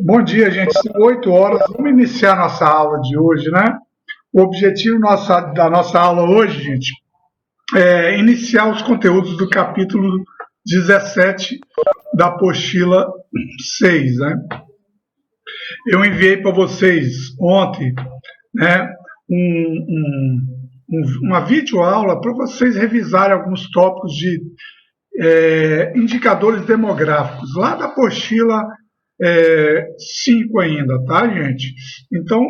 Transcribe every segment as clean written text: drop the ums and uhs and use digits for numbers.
Bom dia, gente. São 8 horas. Vamos iniciar nossa aula de hoje, né? O objetivo da nossa aula hoje, gente, é iniciar os conteúdos do capítulo 17 da apostila 6, né? Eu enviei para vocês ontem, né, uma videoaula para vocês revisarem alguns tópicos de indicadores demográficos, lá da apostila 5 ainda, tá, gente? Então,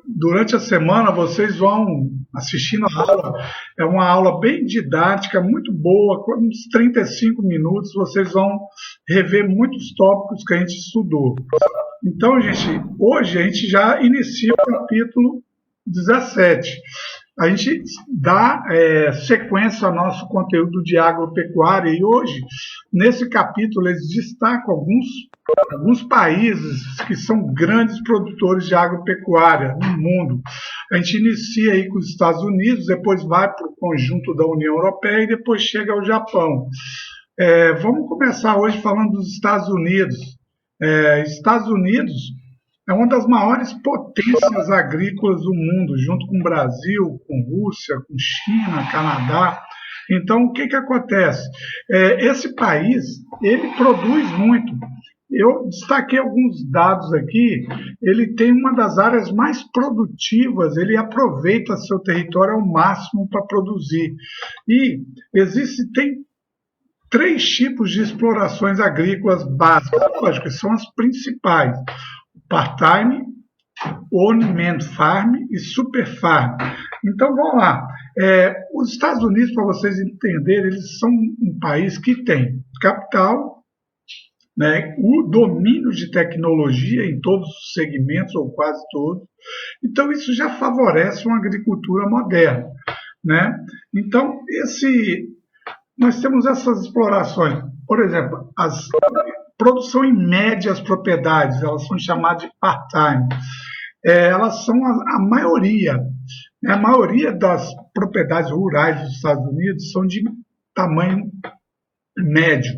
durante a semana, vocês vão assistindo a aula. É uma aula bem didática, muito boa, com uns 35 minutos, vocês vão rever muitos tópicos que a gente estudou. Então, gente, hoje a gente já inicia o capítulo 17. A gente dá sequência ao nosso conteúdo de agropecuária e hoje, nesse capítulo, eles destacam alguns países que são grandes produtores de agropecuária no mundo. A gente inicia aí com os Estados Unidos, depois vai para o conjunto da União Europeia e depois chega ao Japão. Vamos começar hoje falando dos Estados Unidos. Estados Unidos é uma das maiores potências agrícolas do mundo, junto com o Brasil, com Rússia, com China, Canadá. Então, o que acontece? Esse país, ele produz muito. Eu destaquei alguns dados aqui. Ele tem uma das áreas mais produtivas, ele aproveita seu território ao máximo para produzir. E tem 3 tipos de explorações agrícolas básicas, lógico, que são as principais: part-time, on-demand farm e super farm. Então, vamos lá. Os Estados Unidos, para vocês entenderem, eles são um país que tem capital, né, o domínio de tecnologia em todos os segmentos, ou quase todos. Então, isso já favorece uma agricultura moderna, né? Então, nós temos essas explorações. Por exemplo, produção em médias propriedades, elas são chamadas de part-time. Elas são a maioria. Né? A maioria das propriedades rurais dos Estados Unidos são de tamanho médio.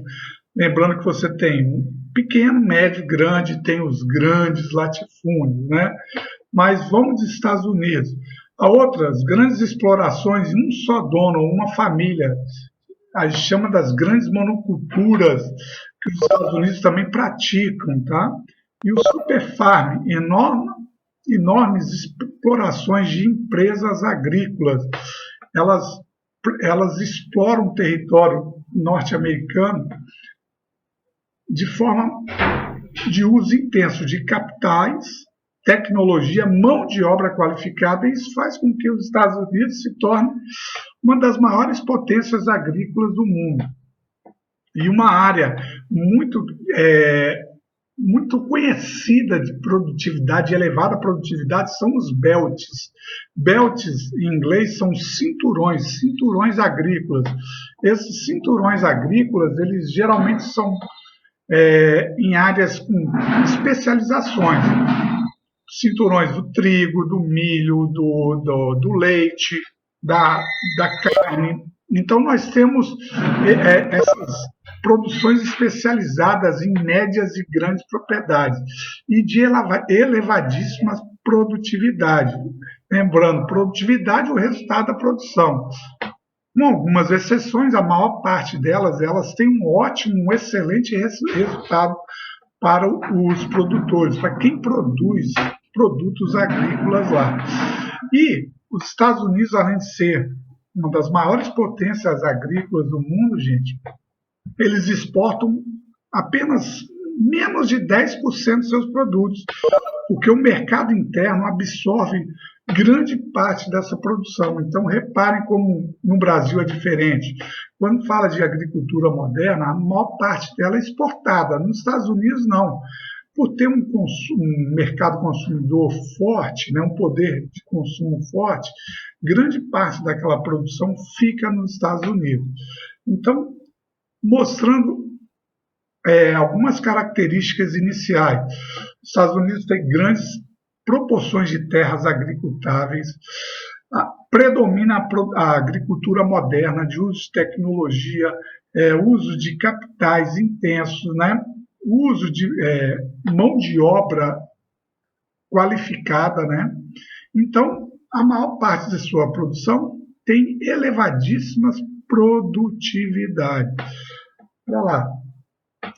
Lembrando que você tem pequeno, médio, grande, tem os grandes latifúndios, né? Mas vamos dos Estados Unidos. Há outras grandes explorações em um só dono, uma família. A gente chama das grandes monoculturas, que os Estados Unidos também praticam, tá? E o super farm, enormes explorações de empresas agrícolas. Elas exploram o território norte-americano de forma de uso intenso de capitais, tecnologia, mão de obra qualificada, e isso faz com que os Estados Unidos se tornem uma das maiores potências agrícolas do mundo. E uma área muito conhecida de produtividade, de elevada produtividade, são os belts. Belts, em inglês, são cinturões agrícolas. Esses cinturões agrícolas, eles geralmente são em áreas com especializações. Cinturões do trigo, do milho, do leite, da carne. Então, nós temos essas produções especializadas em médias e grandes propriedades e de elevadíssima produtividade. Lembrando, produtividade é o resultado da produção. Com algumas exceções, a maior parte delas, elas têm um excelente resultado para os produtores, para quem produz produtos agrícolas lá. E os Estados Unidos, além de ser uma das maiores potências agrícolas do mundo, gente, eles exportam apenas menos de 10% dos seus produtos, porque o mercado interno absorve grande parte dessa produção. Então, reparem como no Brasil é diferente. Quando fala de agricultura moderna, a maior parte dela é exportada. Nos Estados Unidos, não. Por ter um mercado consumidor forte, né, um poder de consumo forte, grande parte daquela produção fica nos Estados Unidos. Então, mostrando algumas características iniciais. Os Estados Unidos têm grandes proporções de terras agricultáveis, predomina a agricultura moderna de uso de tecnologia, uso de capitais intensos, né? uso de mão de obra qualificada, né? Então, a maior parte de sua produção tem elevadíssimas produtividade. Olha lá,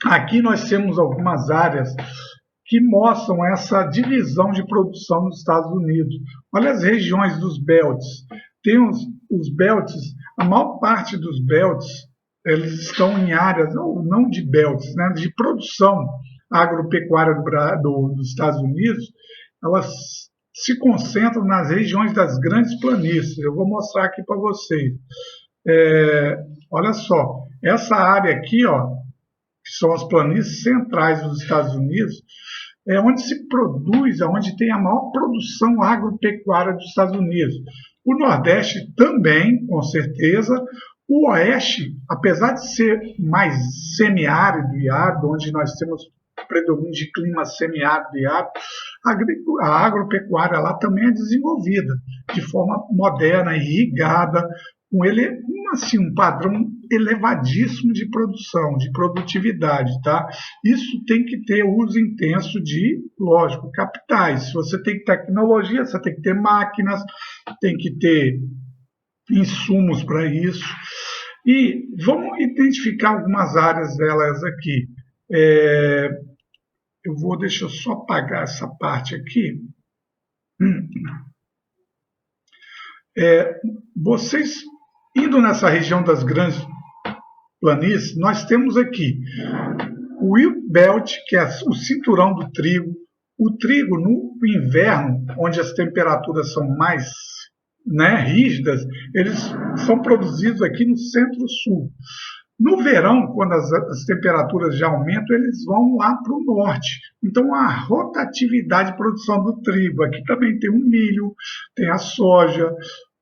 aqui nós temos algumas áreas que mostram essa divisão de produção nos Estados Unidos. Olha as regiões dos belts. Tem os belts, a maior parte dos belts, eles estão em áreas, não de belts, né, de produção agropecuária dos Estados Unidos, elas se concentram nas regiões das grandes planícies. Eu vou mostrar aqui para vocês. Olha só, essa área aqui, ó, que são as planícies centrais dos Estados Unidos, é onde se produz, onde tem a maior produção agropecuária dos Estados Unidos. O Nordeste também, com certeza. O Oeste, apesar de ser mais semiárido e árido, onde nós temos predomínio de clima semiárido e árido, a agropecuária lá também é desenvolvida de forma moderna, irrigada, com ele, assim, um padrão elevadíssimo de produção, de produtividade, tá? Isso tem que ter uso intenso de, lógico, capitais. Se você tem tecnologia, você tem que ter máquinas, tem que ter insumos para isso. E vamos identificar algumas áreas delas aqui. Deixa eu só apagar essa parte aqui. Vocês, indo nessa região das grandes planícies, nós temos aqui o Wheat Belt, que é o cinturão do trigo. O trigo, no inverno, onde as temperaturas são mais rígidas, eles são produzidos aqui no centro-sul. No verão, quando as temperaturas já aumentam, eles vão lá para o norte. Então, a rotatividade de produção do trigo. Aqui também tem o milho, tem a soja,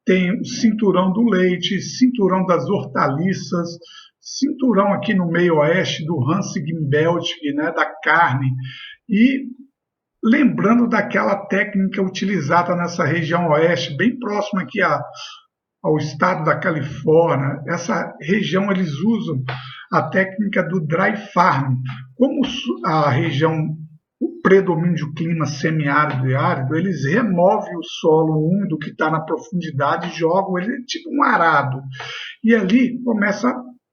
tem o cinturão do leite, cinturão das hortaliças, cinturão aqui no meio oeste do Huntsville Belt, né, da carne. E lembrando daquela técnica utilizada nessa região oeste, bem próxima aqui ao estado da Califórnia. Essa região eles usam a técnica do dry farm. Como a região, o predomínio do clima semiárido e árido, eles removem o solo úmido que está na profundidade e jogam ele tipo um arado. E ali começa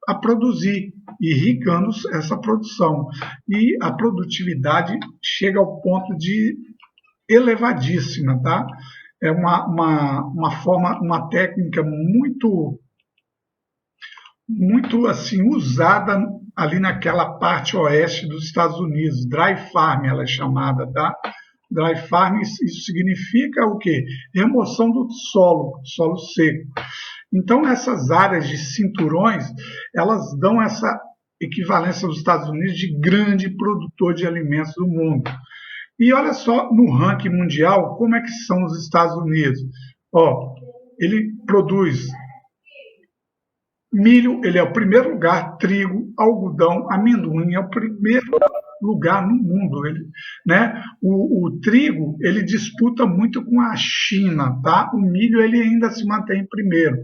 a produzir, irrigando essa produção. E a produtividade chega ao ponto de elevadíssima, tá? É uma técnica muito assim usada ali naquela parte oeste dos Estados Unidos. Dry farm ela é chamada, tá? Dry farm, isso significa o quê? Remoção do solo seco. Então, essas áreas de cinturões, elas dão essa equivalência aos Estados Unidos de grande produtor de alimentos do mundo. E olha só, no ranking mundial, como é que são os Estados Unidos? Ele produz milho, ele é o primeiro lugar, trigo, algodão, amendoim, é o primeiro lugar no mundo. Né? O trigo, ele disputa muito com a China, tá? O milho, ele ainda se mantém em primeiro.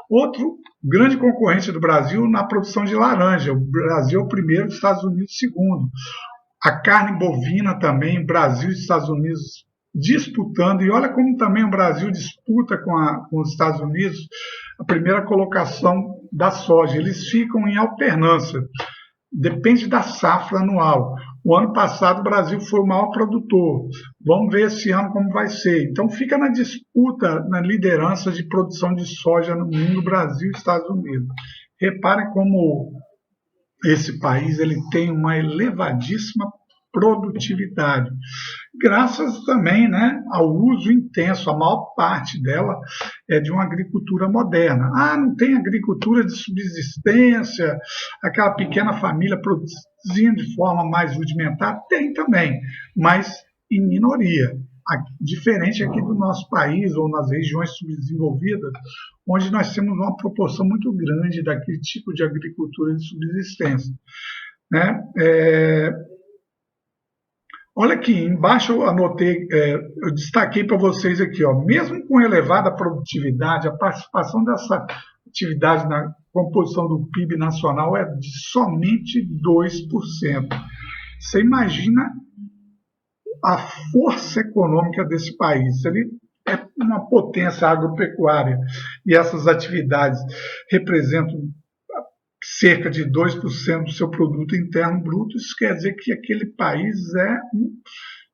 Outro grande concorrente do Brasil na produção de laranja. O Brasil é o primeiro, os Estados Unidos segundo. A carne bovina também, Brasil e Estados Unidos disputando. E olha como também o Brasil disputa com os Estados Unidos a primeira colocação da soja. Eles ficam em alternância. Depende da safra anual. O ano passado o Brasil foi o maior produtor. Vamos ver esse ano como vai ser. Então fica na disputa, na liderança de produção de soja no mundo, Brasil e Estados Unidos. Reparem como esse país ele tem uma elevadíssima produtividade, graças também, né, ao uso intenso. A maior parte dela é de uma agricultura moderna. Não tem agricultura de subsistência, aquela pequena família produzindo de forma mais rudimentar? Tem também, mas em minoria. Diferente aqui do nosso país ou nas regiões subdesenvolvidas, onde nós temos uma proporção muito grande daquele tipo de agricultura de subsistência. Né? Olha aqui, embaixo eu anotei, eu destaquei para vocês aqui, mesmo com elevada produtividade, a participação dessa atividade na composição do PIB nacional é de somente 2%. Você imagina a força econômica desse país. Ele é uma potência agropecuária e essas atividades representam cerca de 2% do seu produto interno bruto. Isso quer dizer que aquele país é um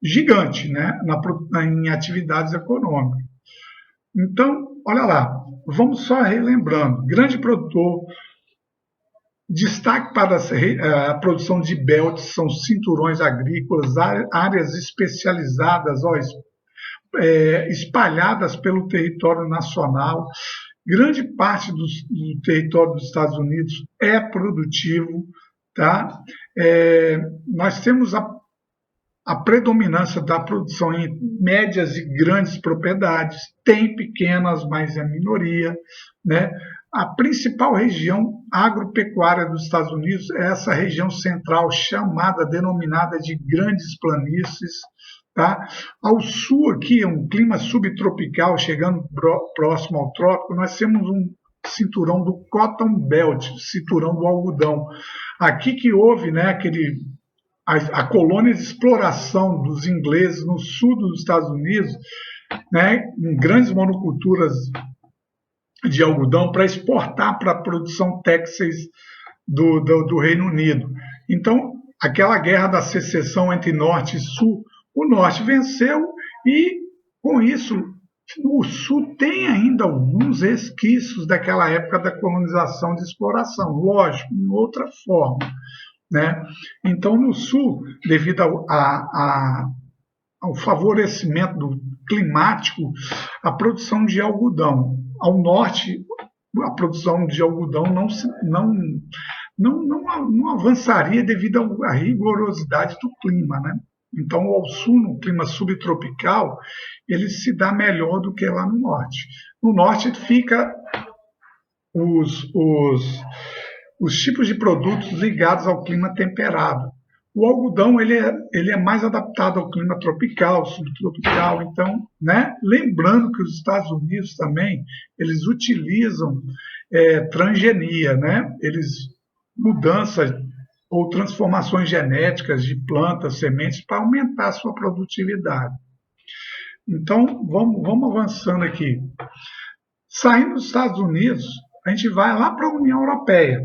gigante, né, em atividades econômicas. Então, olha lá, vamos só relembrando. Grande produtor, destaque para a produção de belts, são cinturões agrícolas, áreas especializadas, espalhadas pelo território nacional. Grande parte do território dos Estados Unidos é produtivo. Tá? Nós temos a predominância da produção em médias e grandes propriedades, tem pequenas, mas é minoria, né? A principal região agropecuária dos Estados Unidos é essa região central denominada de Grandes Planícies. Tá? Ao sul aqui, um clima subtropical, chegando próximo ao trópico, nós temos um cinturão do Cotton Belt, cinturão do algodão. Aqui que houve, né, a colônia de exploração dos ingleses no sul dos Estados Unidos, né, em grandes monoculturas de algodão para exportar para a produção têxteis do Reino Unido. Então, aquela guerra da secessão entre norte e sul, o norte venceu e, com isso, o sul tem ainda alguns resquícios daquela época da colonização de exploração, lógico, em outra forma. Né? Então, no sul, devido ao favorecimento climático, a produção de algodão. Ao norte, a produção de algodão não avançaria devido à rigorosidade do clima. Né? Então, ao sul, no clima subtropical, ele se dá melhor do que lá no norte. No norte fica os tipos de produtos ligados ao clima temperado. O algodão ele é mais adaptado ao clima tropical, subtropical. Então, né? Lembrando que os Estados Unidos também eles utilizam transgenia, né? Mudanças ou transformações genéticas de plantas, sementes para aumentar a sua produtividade. Então, vamos avançando aqui. Saindo dos Estados Unidos, a gente vai lá para a União Europeia.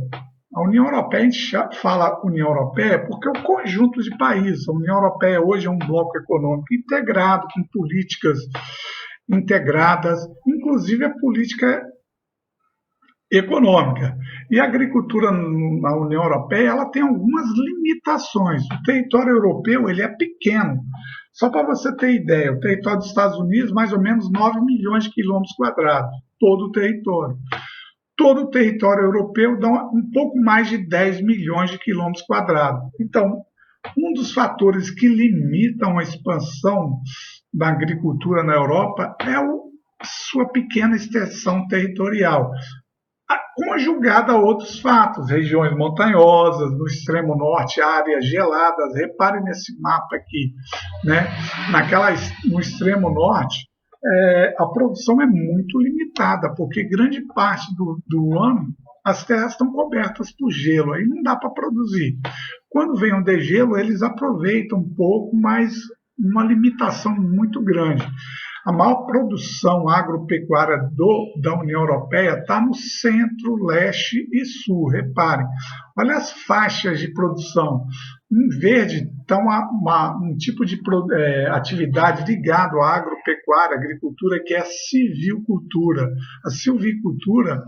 A União Europeia, a gente fala União Europeia porque é um conjunto de países. A União Europeia hoje é um bloco econômico integrado, com políticas integradas, inclusive a política econômica. E a agricultura na União Europeia ela tem algumas limitações. O território europeu ele é pequeno. Só para você ter ideia, o território dos Estados Unidos, mais ou menos 9 milhões de quilômetros quadrados, todo o território. Todo o território europeu dá um pouco mais de 10 milhões de quilômetros quadrados. Então, um dos fatores que limitam a expansão da agricultura na Europa é a sua pequena extensão territorial, conjugada a outros fatos, regiões montanhosas, no extremo norte, áreas geladas. Reparem nesse mapa aqui, né? No extremo norte, a produção é muito limitada, porque grande parte do ano as terras estão cobertas por gelo, aí não dá para produzir. Quando vem o degelo, eles aproveitam um pouco, mas uma limitação muito grande. A maior produção agropecuária da União Europeia está no centro, leste e sul. Reparem, olha as faixas de produção. Em verde está um tipo de atividade ligado à agropecuária, agricultura, que é a silvicultura. A silvicultura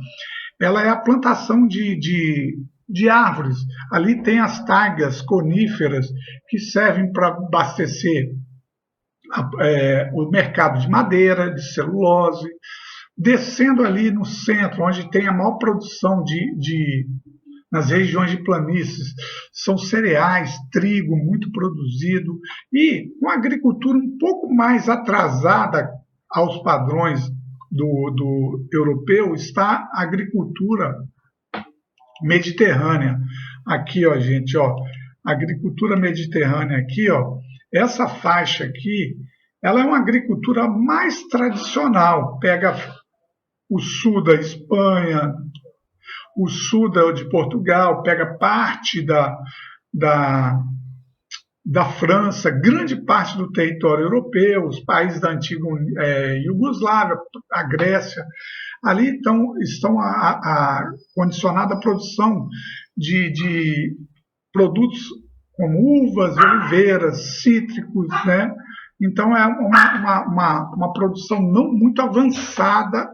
ela é a plantação de árvores. Ali tem as taigas coníferas que servem para abastecer o mercado de madeira, de celulose. Descendo ali no centro, onde tem a maior produção nas regiões de planícies, são cereais, trigo muito produzido, e uma agricultura um pouco mais atrasada aos padrões do europeu está a agricultura mediterrânea. Aqui, ó, gente, ó, a agricultura mediterrânea aqui, ó, essa faixa aqui, ela é uma agricultura mais tradicional. Pega o sul da Espanha, o sul de Portugal, pega parte da da França, grande parte do território europeu, os países da antiga Iugoslávia, a Grécia, ali estão condicionada a produção de produtos como uvas, oliveiras, cítricos, né? Então é uma produção não muito avançada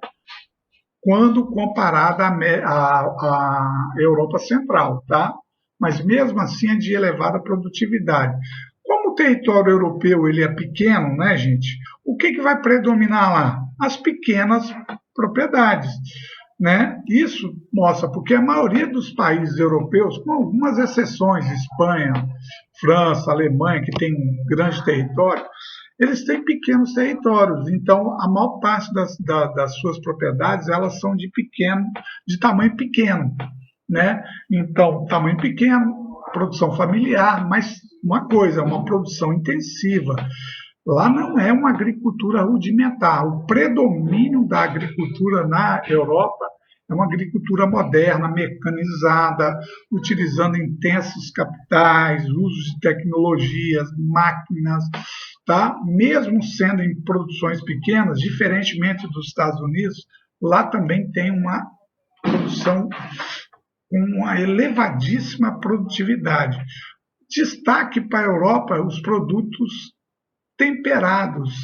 quando comparada à Europa Central, tá? Mas mesmo assim é de elevada produtividade. Como o território europeu ele é pequeno, né, gente? O que vai predominar lá? As pequenas propriedades, né? Isso mostra porque a maioria dos países europeus, com algumas exceções, Espanha, França, Alemanha, que tem um grande território, eles têm pequenos territórios. Então, a maior parte das suas propriedades elas são de tamanho pequeno, né? Então, tamanho pequeno, produção familiar, mas uma coisa, uma produção intensiva. Lá não é uma agricultura rudimentar. O predomínio da agricultura na Europa é uma agricultura moderna, mecanizada, utilizando intensos capitais, uso de tecnologias, máquinas, tá? Mesmo sendo em produções pequenas, diferentemente dos Estados Unidos, lá também tem uma produção com uma elevadíssima produtividade. Destaque para a Europa os produtos temperados,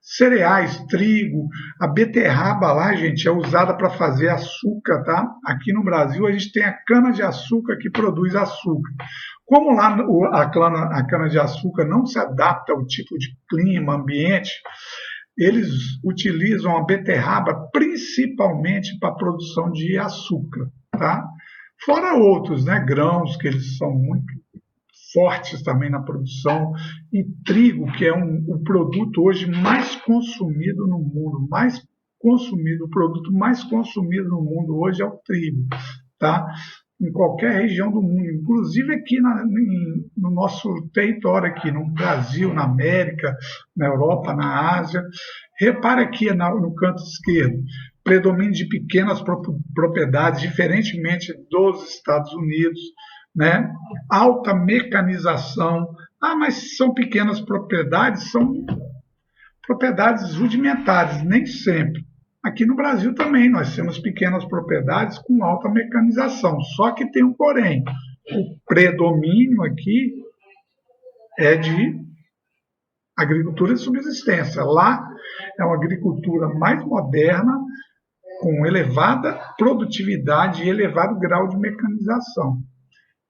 cereais, trigo, a beterraba lá, gente, é usada para fazer açúcar, tá? Aqui no Brasil a gente tem a cana-de-açúcar que produz açúcar. Como lá a cana-de-açúcar não se adapta ao tipo de clima, ambiente, eles utilizam a beterraba principalmente para a produção de açúcar, tá? Fora outros, né, grãos, que eles são muito fortes também na produção, e trigo, que é o produto hoje mais consumido no mundo, o produto mais consumido no mundo hoje é o trigo, tá? Em qualquer região do mundo, inclusive aqui no nosso território, aqui no Brasil, na América, na Europa, na Ásia. Repara aqui no canto esquerdo, predomínio de pequenas propriedades, diferentemente dos Estados Unidos, né? Alta mecanização. Ah, mas são pequenas propriedades? São propriedades rudimentares, nem sempre. Aqui no Brasil também nós temos pequenas propriedades com alta mecanização, só que tem um porém. O predomínio aqui é de agricultura de subsistência. Lá é uma agricultura mais moderna, com elevada produtividade e elevado grau de mecanização.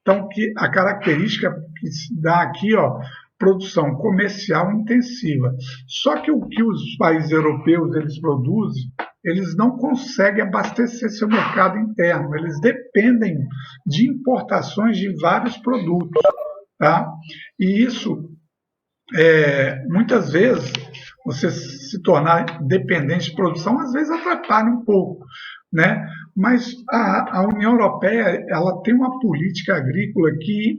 Então, a característica que se dá aqui, ó, produção comercial intensiva. Só que o que os países europeus eles produzem, eles não conseguem abastecer seu mercado interno. Eles dependem de importações de vários produtos, tá? E isso, muitas vezes, você se tornar dependente de produção, às vezes atrapalha um pouco, né? Mas a União Europeia ela tem uma política agrícola que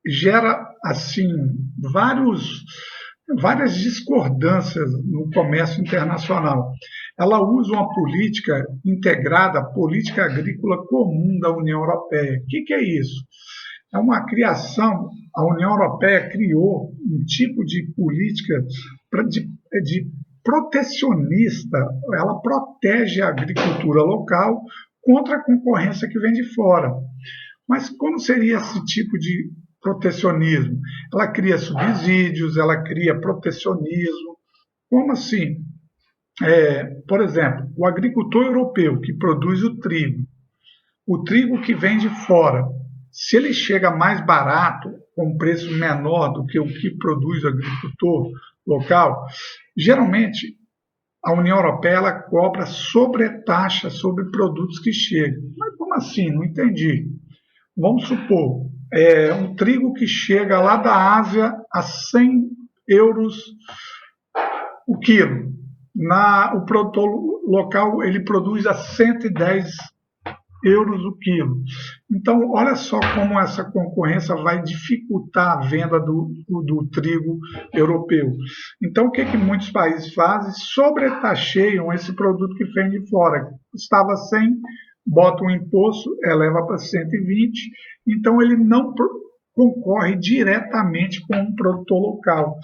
gera assim várias discordâncias no comércio internacional. Ela usa uma política integrada, a política agrícola comum da União Europeia. O que é isso? É uma criação, a União Europeia criou um tipo de política de protecionista, ela protege a agricultura local contra a concorrência que vem de fora. Mas como seria esse tipo de protecionismo? Ela cria subsídios, ela cria protecionismo. Como assim? Por exemplo, o agricultor europeu que produz o trigo que vem de fora, se ele chega mais barato, com um preço menor do que o que produz o agricultor local, geralmente a União Europeia ela cobra sobretaxa sobre produtos que chegam. Mas como assim? Não entendi. Vamos supor, um trigo que chega lá da Ásia a 100 euros o quilo. O produtor local ele produz a 110 euros o quilo. Então, olha só como essa concorrência vai dificultar a venda do trigo europeu. Então, o que muitos países fazem? Sobretaxeiam esse produto que vem de fora. Custava 100, bota um imposto, eleva para 120, então ele não concorre diretamente com um produtor local.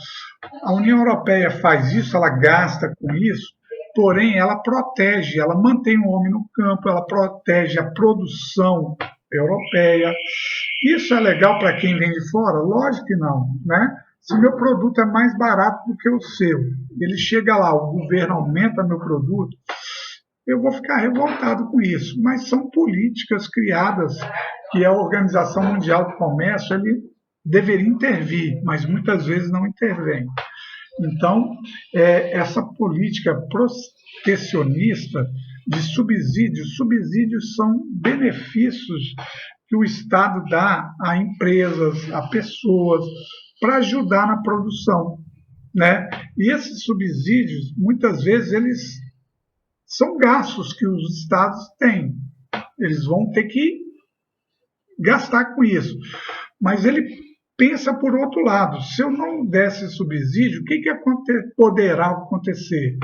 A União Europeia faz isso, ela gasta com isso, porém ela protege, ela mantém o homem no campo, ela protege a produção europeia. Isso é legal para quem vem de fora? Lógico que não, né? Se meu produto é mais barato do que o seu, ele chega lá, o governo aumenta meu produto, eu vou ficar revoltado com isso. Mas são políticas criadas que a Organização Mundial do Comércio ele deveria intervir, mas muitas vezes não intervém. Então, essa política protecionista de subsídios são benefícios que o Estado dá a empresas, a pessoas, para ajudar na produção, né? E esses subsídios, muitas vezes, eles são gastos que os estados têm. Eles vão ter que gastar com isso. Mas ele pensa por outro lado. Se eu não desse subsídio, o que poderá acontecer?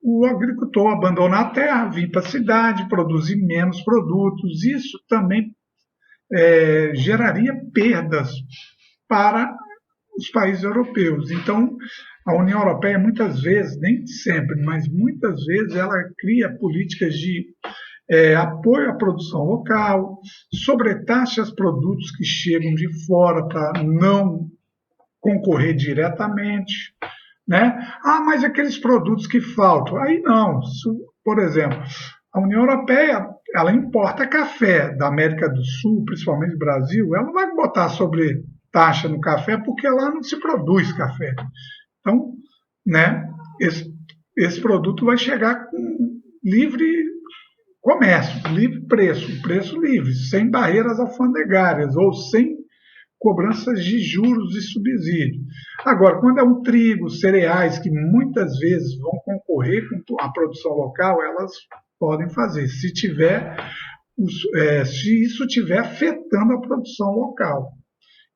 O agricultor abandonar a terra, vir para a cidade, produzir menos produtos. Isso também geraria perdas para os países europeus. Então, a União Europeia, muitas vezes, nem sempre, mas muitas vezes, ela cria políticas de apoio à produção local, sobretaxa os produtos que chegam de fora para não concorrer diretamente, né? Mas aqueles produtos que faltam, aí não. Por exemplo, a União Europeia, ela importa café da América do Sul, principalmente do Brasil, ela não vai botar sobre taxa no café porque lá não se produz café. Então, né, esse produto vai chegar com livre comércio, livre preço livre, sem barreiras alfandegárias ou sem cobranças de juros e subsídio. Agora, quando é um trigo, cereais, que muitas vezes vão concorrer com a produção local, elas podem fazer, se isso estiver afetando a produção local.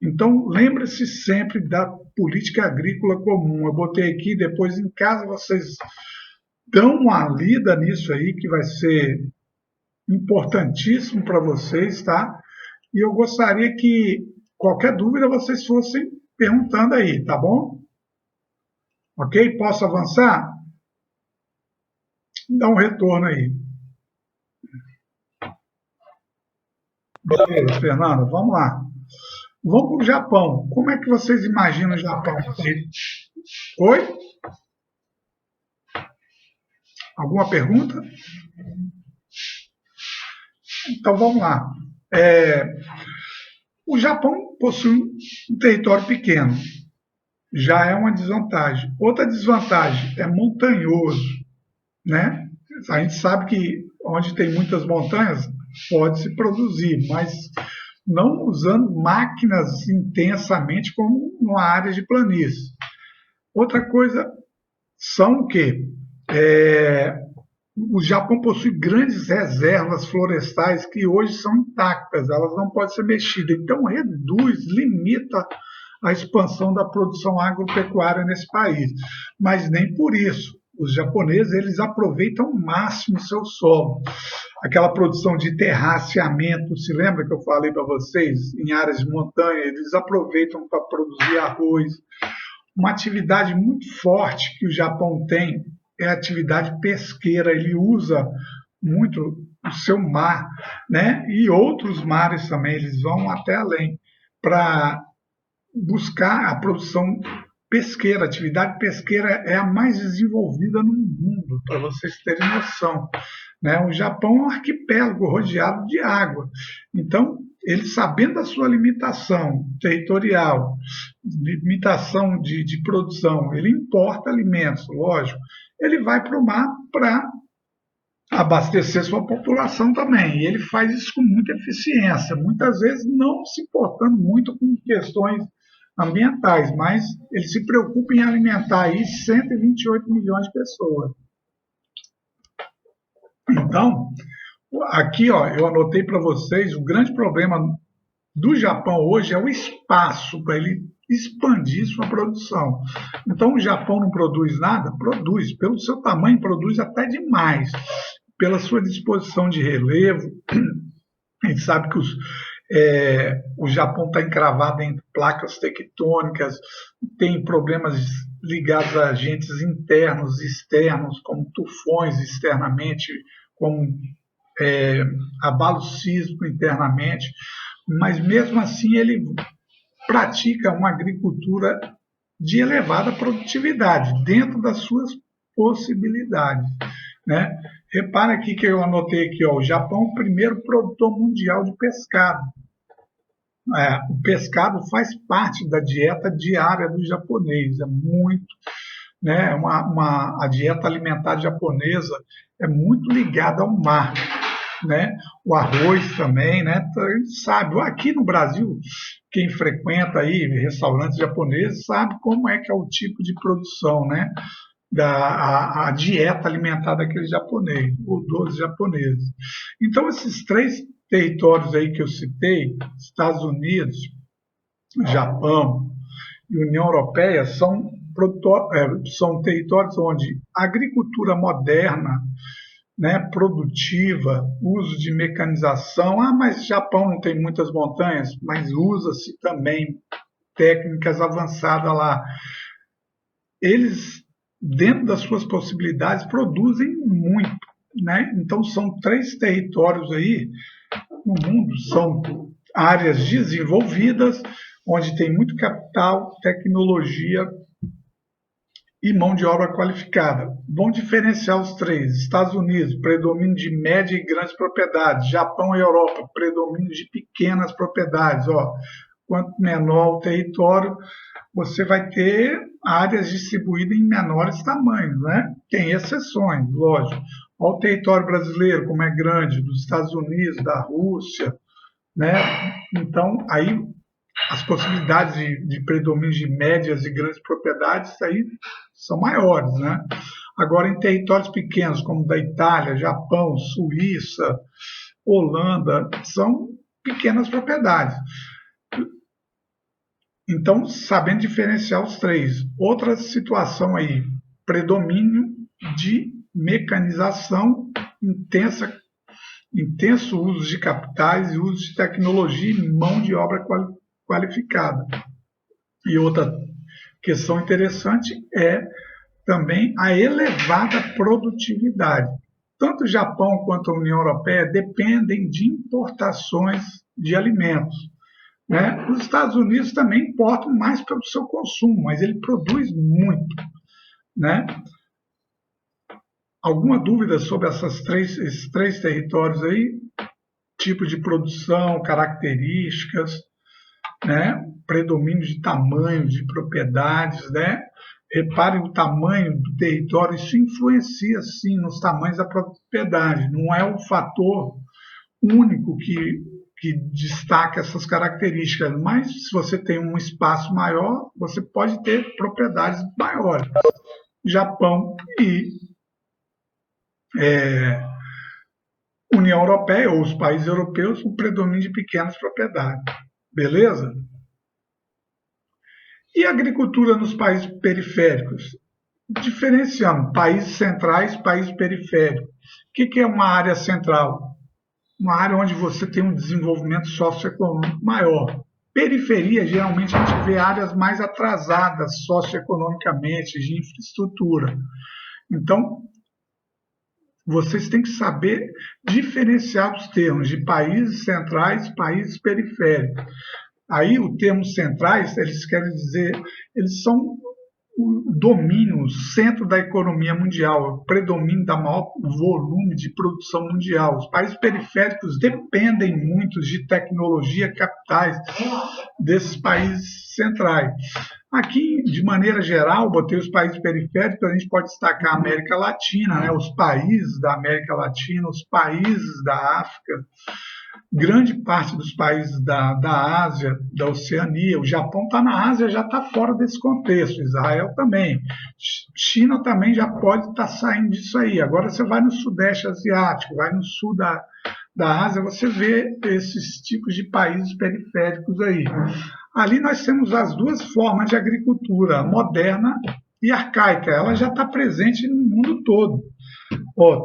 Então, lembre-se sempre da política agrícola comum. Eu botei aqui, depois em casa vocês dão uma lida nisso aí, que vai ser importantíssimo para vocês, tá? E eu gostaria que, qualquer dúvida, vocês fossem perguntando aí, tá bom? Ok? Posso avançar? Dá um retorno aí. Beleza, Fernanda, vamos lá. Vamos para o Japão. Como é que vocês imaginam o Japão? Oi? Alguma pergunta? Então vamos lá. O Japão possui um território pequeno. Já é uma desvantagem. Outra desvantagem é montanhoso, né? A gente sabe que onde tem muitas montanhas pode-se produzir, mas não usando máquinas intensamente como numa área de planície. Outra coisa são o quê? O Japão possui grandes reservas florestais que hoje são intactas, elas não podem ser mexidas. Então, limita a expansão da produção agropecuária nesse país. Mas nem por isso. Os japoneses, eles aproveitam ao máximo o seu solo. Aquela produção de terraceamento, se lembra que eu falei para vocês? Em áreas de montanha, eles aproveitam para produzir arroz. Uma atividade muito forte que o Japão tem é a atividade pesqueira. Ele usa muito o seu mar, né? E outros mares também, eles vão até além para buscar a produção pesqueira. A atividade pesqueira é a mais desenvolvida no mundo, para vocês terem noção, né? O Japão é um arquipélago rodeado de água. Então, ele, sabendo da sua limitação territorial, limitação de produção, ele importa alimentos, lógico. Ele vai para o mar para abastecer sua população também. E ele faz isso com muita eficiência, muitas vezes não se importando muito com questões ambientais, mas ele se preocupa em alimentar aí 128 milhões de pessoas. Então, aqui ó, eu anotei para vocês, o grande problema do Japão hoje é o espaço para ele expandir sua produção. Então, o Japão não produz nada? Produz. Pelo seu tamanho, produz até demais. Pela sua disposição de relevo, a gente sabe que O Japão está encravado em placas tectônicas, tem problemas ligados a agentes internos e externos, como tufões externamente, como abalo sísmico internamente, mas mesmo assim ele pratica uma agricultura de elevada produtividade, dentro das suas possibilidades, né? Repara aqui que eu anotei aqui, ó, o Japão é o primeiro produtor mundial de pescado. O pescado faz parte da dieta diária do japonês, é muito, né? A dieta alimentar japonesa é muito ligada ao mar, né? O arroz também, né? A gente sabe, aqui no Brasil, quem frequenta aí restaurantes japoneses sabe como é que é o tipo de produção, né? A dieta alimentar daquele japonês, ou dos japoneses. Então, esses 3 territórios aí que eu citei, Estados Unidos, Japão e União Europeia, são territórios onde a agricultura moderna, né, produtiva, uso de mecanização. Mas Japão não tem muitas montanhas, mas usa-se também técnicas avançadas lá. Eles, dentro das suas possibilidades, produzem muito, né? Então são 3 territórios aí no mundo, são áreas desenvolvidas, onde tem muito capital, tecnologia e mão de obra qualificada. Vão diferenciar os 3. Estados Unidos, predomínio de média e grandes propriedades. Japão e Europa, predomínio de pequenas propriedades. Quanto menor o território, você vai ter áreas distribuídas em menores tamanhos, né? Tem exceções, lógico. Olha o território brasileiro, como é grande, dos Estados Unidos, da Rússia, né? Então, aí as possibilidades de predomínio de médias e grandes propriedades aí são maiores, né? Agora, em territórios pequenos, como da Itália, Japão, Suíça, Holanda, são pequenas propriedades. Então, sabendo diferenciar os 3. Outra situação aí, predomínio de mecanização, intenso uso de capitais e uso de tecnologia e mão de obra qualificada. E outra questão interessante é também a elevada produtividade. Tanto o Japão quanto a União Europeia dependem de importações de alimentos, né? Os Estados Unidos também importam mais pelo seu consumo, mas ele produz muito, né? Alguma dúvida sobre esses 3 territórios aí? Tipo de produção, características, né? Predomínio de tamanho, de propriedades, né? Reparem o tamanho do território, isso influencia sim nos tamanhos da propriedade, não é um fator único que destaca essas características, mas se você tem um espaço maior, você pode ter propriedades maiores. Japão e União Europeia, ou os países europeus, o predomínio de pequenas propriedades. Beleza? E a agricultura nos países periféricos? Diferenciando países centrais, países periféricos. O que é uma área central? Uma área onde você tem um desenvolvimento socioeconômico maior. Periferia, geralmente, a gente vê áreas mais atrasadas socioeconomicamente, de infraestrutura. Então, vocês têm que saber diferenciar os termos de países centrais, países periféricos. Aí, o termo centrais, eles querem dizer, eles são o domínio, o centro da economia mundial, o predomínio da maior volume de produção mundial. Os países periféricos dependem muito de tecnologia, capitais desses países centrais. Aqui, de maneira geral, botei os países periféricos, a gente pode destacar a América Latina, né? Os países da América Latina, os países da África, grande parte dos países da Ásia, da Oceania. O Japão está na Ásia, já está fora desse contexto. Israel também. China também já pode estar saindo disso aí. Agora você vai no Sudeste Asiático, vai no Sul da Ásia, você vê esses tipos de países periféricos aí. Ali nós temos as 2 formas de agricultura, moderna e arcaica. Ela já está presente no mundo todo.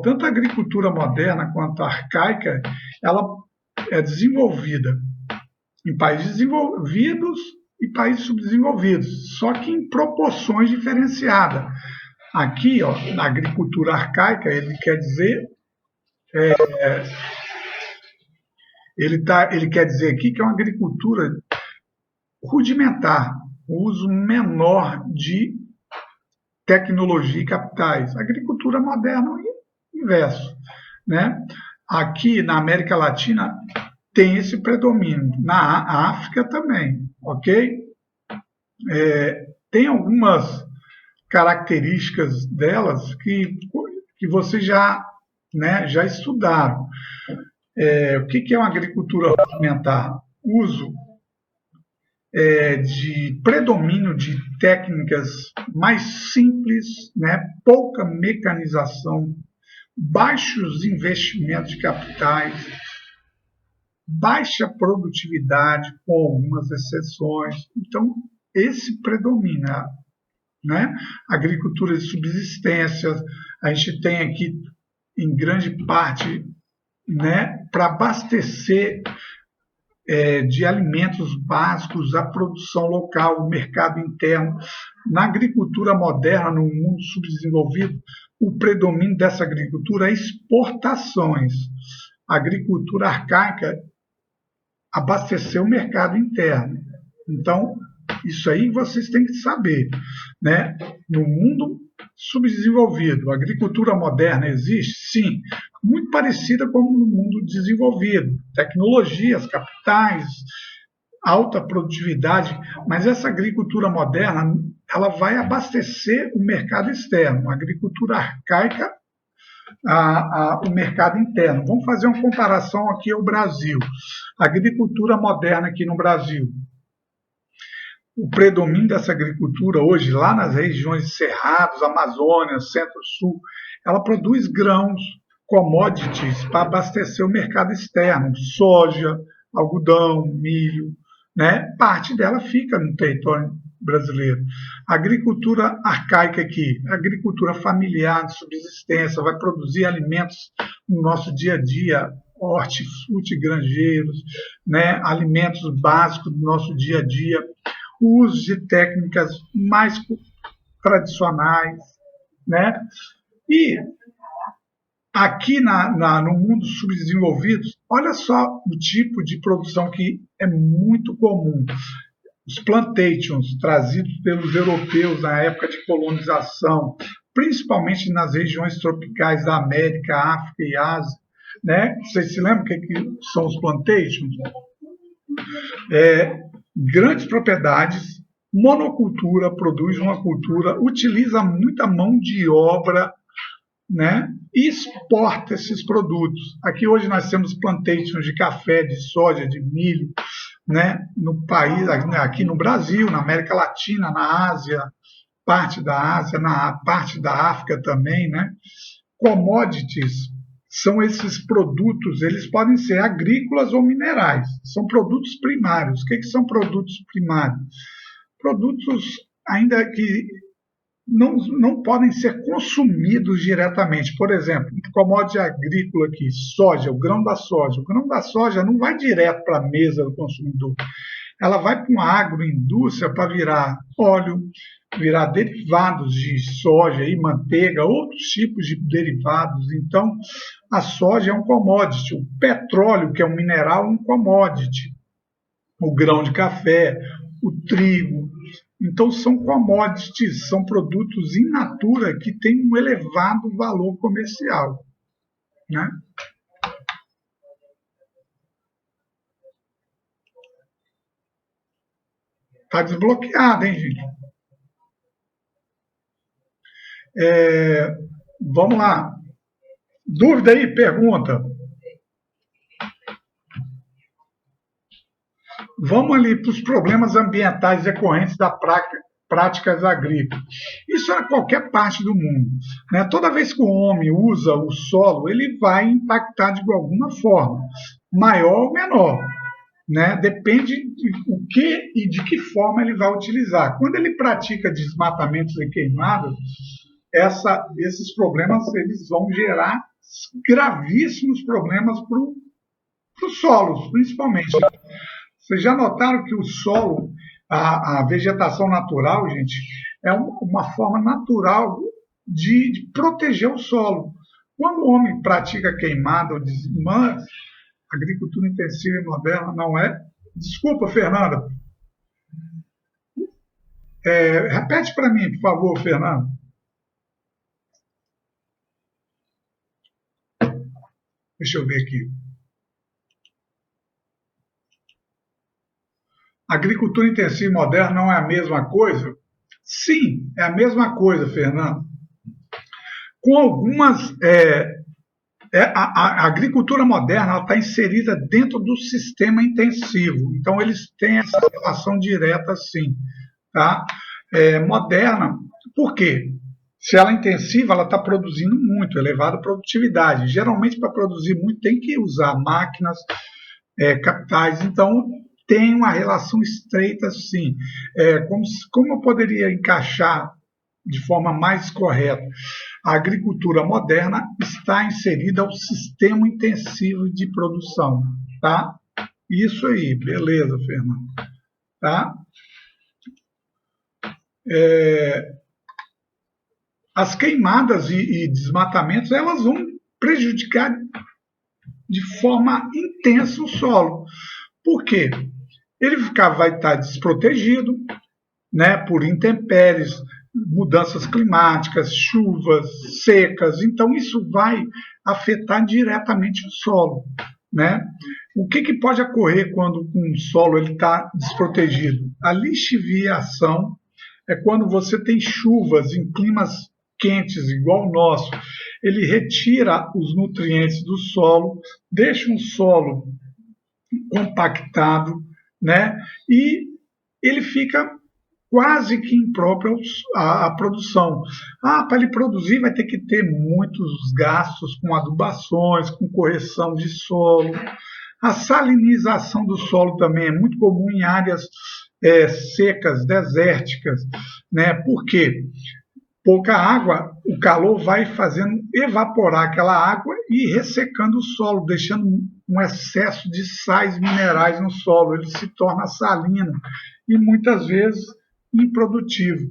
Tanto a agricultura moderna quanto a arcaica, ela é desenvolvida em países desenvolvidos e países subdesenvolvidos, só que em proporções diferenciadas. Aqui, ó, na agricultura arcaica, ele quer dizer aqui que é uma agricultura rudimentar, o uso menor de tecnologia e capitais. Agricultura moderna é o inverso, né? Aqui na América Latina tem esse predomínio, na África também, ok? Tem algumas características delas que vocês já, né, já estudaram. O que é uma agricultura rudimentar? Uso de predomínio de técnicas mais simples, né, pouca mecanização, baixos investimentos de capitais, baixa produtividade, com algumas exceções. Então, esse predomina, né? Agricultura de subsistência, a gente tem aqui, em grande parte, né, para abastecer de alimentos básicos, a produção local, o mercado interno. Na agricultura moderna, no mundo subdesenvolvido, o predomínio dessa agricultura é exportações. A agricultura arcaica abasteceu o mercado interno. Então, isso aí vocês têm que saber, né? No mundo subdesenvolvido, a agricultura moderna existe? Sim, muito parecida com no mundo desenvolvido. Tecnologias, capitais, alta produtividade, mas essa agricultura moderna, ela vai abastecer o mercado externo. A agricultura arcaica, o mercado interno. Vamos fazer uma comparação aqui ao Brasil. A agricultura moderna aqui no Brasil. O predomínio dessa agricultura hoje, lá nas regiões de Cerrados, Amazônia, Centro-Sul, ela produz grãos, commodities para abastecer o mercado externo, soja, algodão, milho, né? Parte dela fica no território brasileiro. A agricultura arcaica aqui, a agricultura familiar de subsistência, vai produzir alimentos no nosso dia a dia, hortifruti granjeiros, né? Alimentos básicos do nosso dia a dia, o uso de técnicas mais tradicionais, né? E aqui no mundo subdesenvolvido, olha só o tipo de produção que é muito comum. Os plantations trazidos pelos europeus na época de colonização, principalmente nas regiões tropicais da América, África e Ásia, né? Vocês se lembram o que são os plantations? Grandes propriedades, monocultura, produz uma cultura, utiliza muita mão de obra, né? E exporta esses produtos. Aqui hoje nós temos plantations de café, de soja, de milho, né? No país, aqui no Brasil, na América Latina, na Ásia, parte da Ásia, na parte da África também, né? Commodities são esses produtos, eles podem ser agrícolas ou minerais, são produtos primários. O que são produtos primários? Produtos ainda que não podem ser consumidos diretamente. Por exemplo, commodity agrícola aqui, soja, o grão da soja. O grão da soja não vai direto para a mesa do consumidor. Ela vai para uma agroindústria para virar óleo, virar derivados de soja e manteiga, outros tipos de derivados. Então, a soja é um commodity. O petróleo, que é um mineral, é um commodity. O grão de café, o trigo. Então, são commodities, são produtos in natura que têm um elevado valor comercial, né? Está desbloqueado, hein, gente? Vamos lá. Dúvida aí? Pergunta. Vamos ali para os problemas ambientais decorrentes da práticas agrícolas. Isso é em qualquer parte do mundo, né? Toda vez que o homem usa o solo, ele vai impactar de alguma forma, maior ou menor, né? Depende de o que e de que forma ele vai utilizar. Quando ele pratica desmatamentos e queimadas, esses problemas eles vão gerar gravíssimos problemas para os solos, principalmente. Vocês já notaram que o solo, a vegetação natural, gente, é uma forma natural de proteger o solo. Quando o homem pratica queimada ou desmã, agricultura intensiva e moderna não é. Desculpa, Fernanda. Repete para mim, por favor, Fernando. Deixa eu ver aqui. Agricultura intensiva e moderna não é a mesma coisa? Sim, é a mesma coisa, Fernando. Com algumas. A agricultura moderna está inserida dentro do sistema intensivo. Então, eles têm essa relação direta, sim. Tá? Moderna, por quê? Se ela é intensiva, ela está produzindo muito, elevada produtividade. Geralmente, para produzir muito, tem que usar máquinas, capitais. Então, tem uma relação estreita, sim. Como eu poderia encaixar de forma mais correta? A agricultura moderna está inserida ao sistema intensivo de produção. Tá? Isso aí, beleza, Fernando. Tá? As queimadas e desmatamentos, elas vão prejudicar de forma intensa o solo. Por quê? Ele vai estar desprotegido, né, por intempéries, mudanças climáticas, chuvas, secas. Então, isso vai afetar diretamente o solo. Né? O que pode ocorrer quando um solo está desprotegido? A lixiviação é quando você tem chuvas em climas quentes, igual o nosso. Ele retira os nutrientes do solo, deixa um solo compactado, né? E ele fica quase que impróprio à produção. Para ele produzir vai ter que ter muitos gastos com adubações, com correção de solo. A salinização do solo também é muito comum em áreas secas, desérticas, né? Por quê? Pouca água, o calor vai fazendo evaporar aquela água e ressecando o solo, deixando um excesso de sais minerais no solo. Ele se torna salino e muitas vezes improdutivo.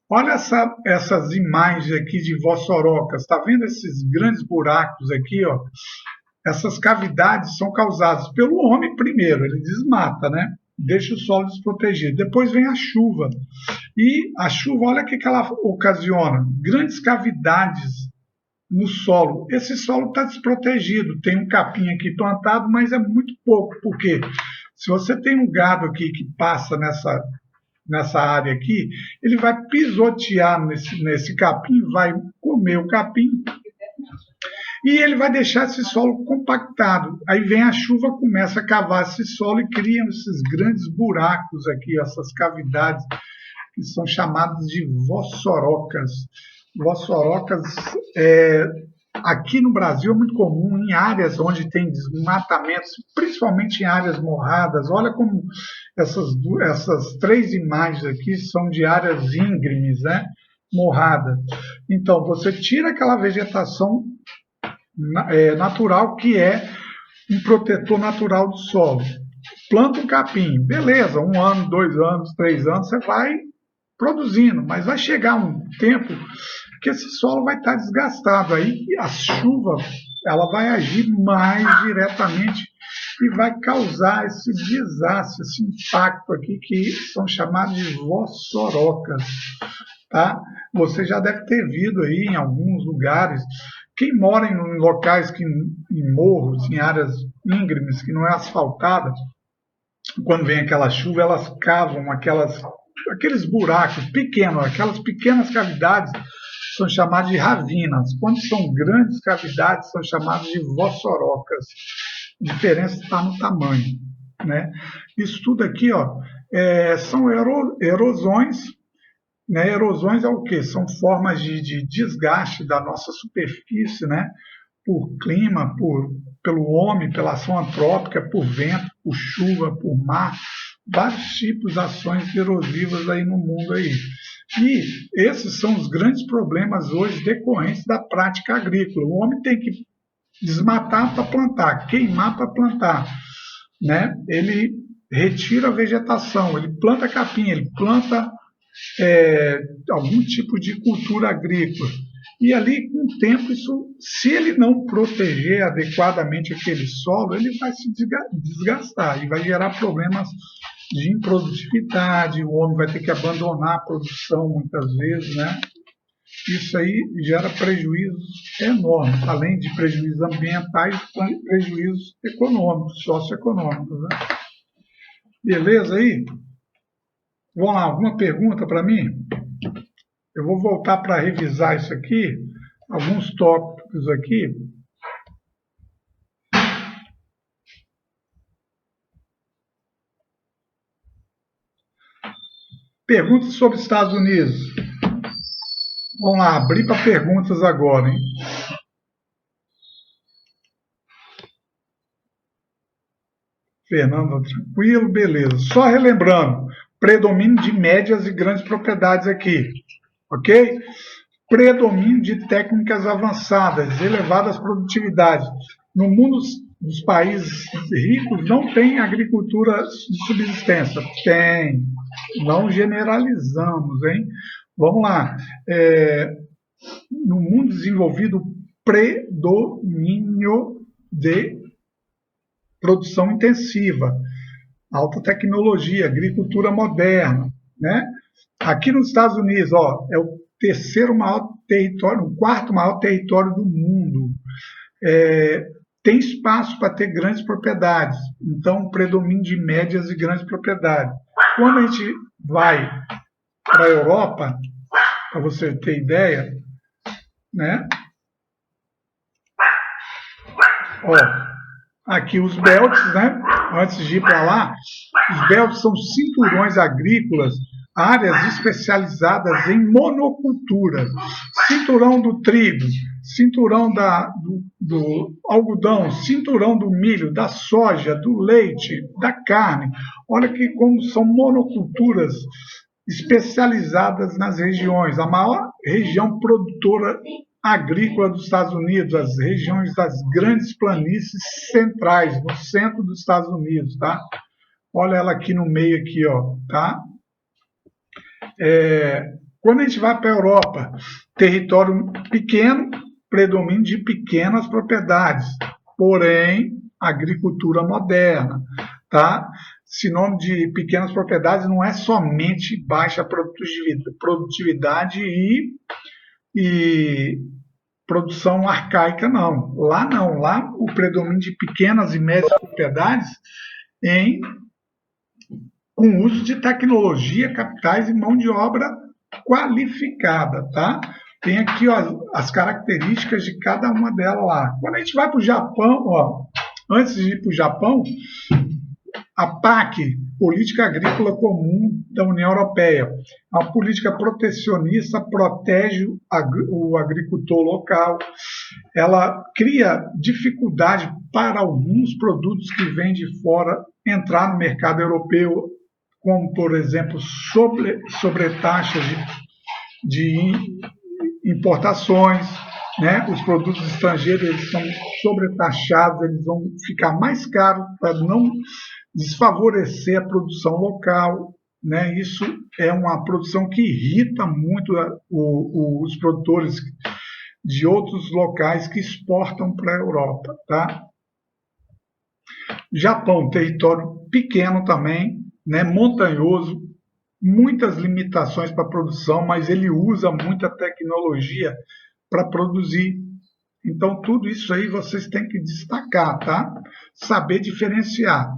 Olha essas imagens aqui de Vossorocas. Está vendo esses grandes buracos aqui? Ó? Essas cavidades são causadas pelo homem primeiro. Ele desmata, né? Deixa o solo desprotegido. Depois vem a chuva. E a chuva, olha o que ela ocasiona. Grandes cavidades no solo. Esse solo está desprotegido. Tem um capim aqui plantado, mas é muito pouco. Por quê? Se você tem um gado aqui que passa nessa área aqui, ele vai pisotear nesse capim, vai comer o capim e ele vai deixar esse solo compactado. Aí vem a chuva, começa a cavar esse solo e criam esses grandes buracos aqui, essas cavidades que são chamadas de vossorocas. Vossorocas aqui no Brasil é muito comum em áreas onde tem desmatamentos, principalmente em áreas morradas. Olha como essas três imagens aqui são de áreas íngremes, né? Morrada. Então, você tira aquela vegetação natural que é um protetor natural do solo. Planta um capim, beleza, 1 ano, 2 anos, 3 anos, você vai produzindo, mas vai chegar um tempo que esse solo vai estar desgastado. Aí a chuva ela vai agir mais diretamente e vai causar esse desastre, esse impacto aqui, que são chamados de vossorocas. Tá? Você já deve ter visto aí em alguns lugares. Quem mora em locais em morros, em áreas íngremes, que não é asfaltada, quando vem aquela chuva, elas cavam aqueles buracos pequenos, aquelas pequenas cavidades são chamadas de ravinas. Quando são grandes cavidades, são chamadas de vossorocas. A diferença está no tamanho. Né? Isso tudo aqui são erosões. Né? Erosões é o quê? São formas de desgaste da nossa superfície, né? Por clima, pelo homem, pela ação antrópica, por vento, por chuva, por mar, vários tipos de ações erosivas aí no mundo aí. E esses são os grandes problemas hoje decorrentes da prática agrícola. O homem tem que desmatar para plantar, queimar para plantar, né? Ele retira a vegetação, ele planta capim, ele planta algum tipo de cultura agrícola. E ali, com o tempo, se ele não proteger adequadamente aquele solo, ele vai se desgastar e vai gerar problemas de improdutividade, o homem vai ter que abandonar a produção muitas vezes, né? Isso aí gera prejuízos enormes, além de prejuízos ambientais, prejuízos econômicos, socioeconômicos, né? Beleza aí? Vamos lá, alguma pergunta para mim? Eu vou voltar para revisar isso aqui, alguns tópicos aqui. Perguntas sobre Estados Unidos. Vamos lá, abrir para perguntas agora, hein? Fernando, tranquilo, beleza. Só relembrando, predomínio de médias e grandes propriedades aqui, ok? Predomínio de técnicas avançadas, elevadas produtividades. No mundo dos países ricos não tem agricultura de subsistência. Tem. Não generalizamos, hein? Vamos lá. No mundo desenvolvido, predomínio de produção intensiva, alta tecnologia, agricultura moderna, né? Aqui nos Estados Unidos, é o terceiro maior território, o quarto maior território do mundo. Tem espaço para ter grandes propriedades, então predomínio de médias e grandes propriedades. Quando a gente vai para a Europa, para você ter ideia, né? Aqui os belts, né? Antes de ir para lá, os belts são cinturões agrícolas, áreas especializadas em monocultura. Cinturão do trigo, cinturão do algodão, cinturão do milho, da soja, do leite, da carne. Olha que como são monoculturas especializadas nas regiões. A maior região produtora agrícola dos Estados Unidos, as regiões das grandes planícies centrais, no centro dos Estados Unidos, tá? Olha ela aqui no meio, aqui, tá? Quando a gente vai para a Europa, território pequeno, predomínio de pequenas propriedades, porém, agricultura moderna, tá? Sinônimo de pequenas propriedades não é somente baixa produtividade e produção arcaica, não. Lá o predomínio de pequenas e médias propriedades com uso de tecnologia, capitais e mão de obra qualificada, tá? Tem aqui as características de cada uma delas lá. Quando a gente vai para o Japão, antes de ir para o Japão, a PAC, Política Agrícola Comum da União Europeia, é uma política protecionista, protege o agricultor local, ela cria dificuldade para alguns produtos que vêm de fora entrar no mercado europeu, como, por exemplo, sobretaxas de importações, né? Os produtos estrangeiros eles são sobretaxados, eles vão ficar mais caros para não desfavorecer a produção local, né? Isso é uma produção que irrita muito os produtores de outros locais que exportam para a Europa, tá? Japão, território pequeno também, né? Montanhoso, muitas limitações para a produção, mas ele usa muita tecnologia para produzir. Então, tudo isso aí vocês têm que destacar, tá? Saber diferenciar.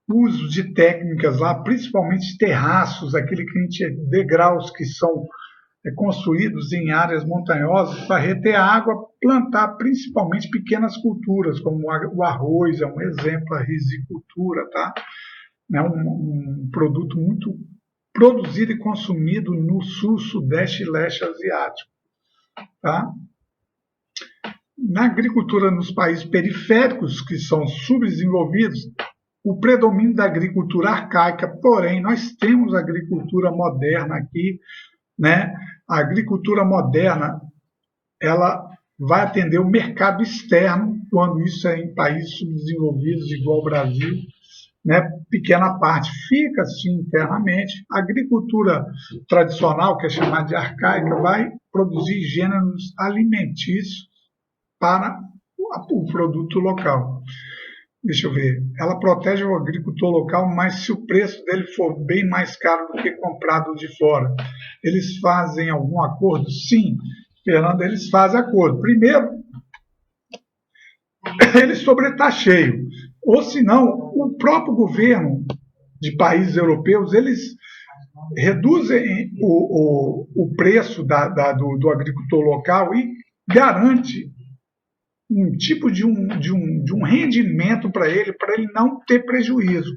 Uso de técnicas lá, principalmente terraços, degraus que são construídos em áreas montanhosas para reter a água, plantar principalmente pequenas culturas, como o arroz, é um exemplo, a risicultura, tá? É um produto muito produzido e consumido no sul, sudeste e leste asiático, tá? Na agricultura nos países periféricos, que são subdesenvolvidos, o predomínio da agricultura arcaica, porém, nós temos agricultura moderna aqui, né? A agricultura moderna, ela vai atender o mercado externo, quando isso é em países subdesenvolvidos, igual o Brasil, né, pequena parte fica assim internamente. A agricultura tradicional, que é chamada de arcaica, vai produzir gêneros alimentícios para o produto local. Deixa eu ver. Ela protege o agricultor local, mas se o preço dele for bem mais caro do que comprado de fora, eles fazem algum acordo? Sim, Fernando, eles fazem acordo. Primeiro, ele sobretaxeiam, ou senão, o próprio governo de países europeus, eles reduzem o preço do agricultor local e garante um tipo de um rendimento para ele não ter prejuízo.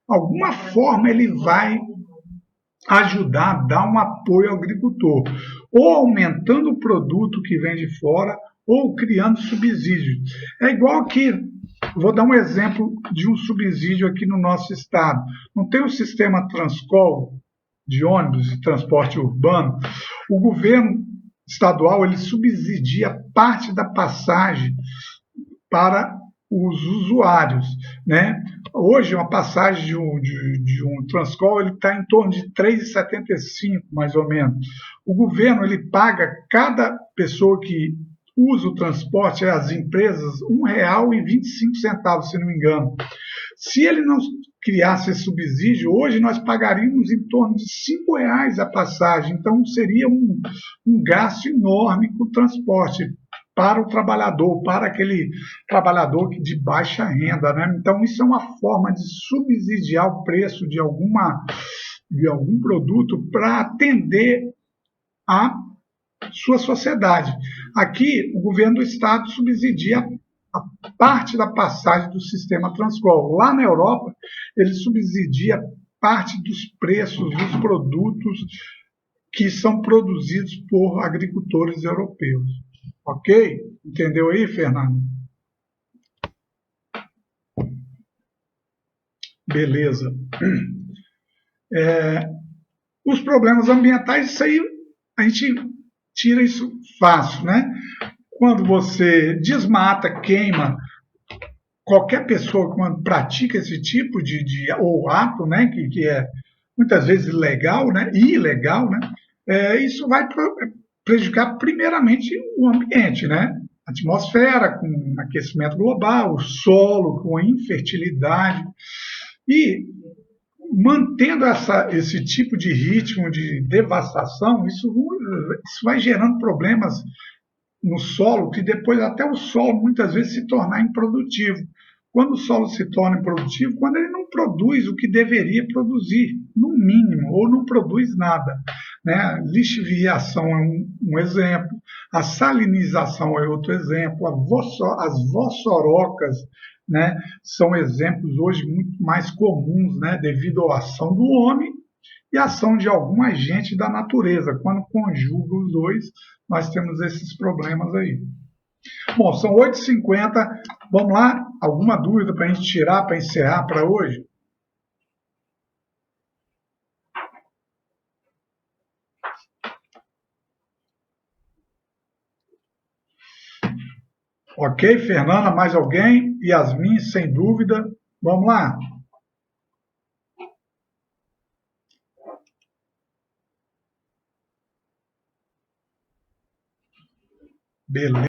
Alguma forma ele vai ajudar a dar um apoio ao agricultor, ou aumentando o produto que vem de fora, ou criando subsídios. É igual aqui, vou dar um exemplo de um subsídio aqui no nosso estado. Não tem o sistema Transcol de ônibus e transporte urbano? O governo estadual ele subsidia parte da passagem para os usuários, né? Hoje, uma passagem de um Transcol está em torno de R$ 3,75, mais ou menos. O governo ele paga cada pessoa que usa o transporte, as empresas, R$ 1,25, se não me engano. Se ele não criasse esse subsídio, hoje nós pagaríamos em torno de R$ 5,00 a passagem. Então, seria um gasto enorme com o transporte para o trabalhador, para aquele trabalhador de baixa renda, né? Então, isso é uma forma de subsidiar o preço de algum produto para atender a sua sociedade. Aqui, o governo do estado subsidia a parte da passagem do sistema Transcol. Lá na Europa, ele subsidia parte dos preços dos produtos que são produzidos por agricultores europeus. Ok? Entendeu aí, Fernando? Beleza. Os problemas ambientais, isso aí a gente tira isso fácil, né? Quando você desmata, queima, qualquer pessoa quando pratica esse tipo ou ato, né, que é muitas vezes ilegal, né, isso vai prejudicar primeiramente o ambiente, né? A atmosfera com aquecimento global, o solo com infertilidade e mantendo esse tipo de ritmo de devastação, isso vai gerando problemas no solo, que depois até o solo muitas vezes se tornar improdutivo. Quando o solo se torna improdutivo, quando ele não produz o que deveria produzir, no mínimo, ou não produz nada. Né? A lixiviação é um exemplo, a salinização é outro exemplo, as vossorocas, né, são exemplos hoje muito mais comuns, né, devido à ação do homem e a ação de algum agente da natureza. Quando conjuga os dois, nós temos esses problemas aí. Bom, são 8h50. Vamos lá? Alguma dúvida para a gente tirar, para encerrar para hoje? Ok, Fernanda, mais alguém? Yasmin, sem dúvida. Vamos lá? Beleza.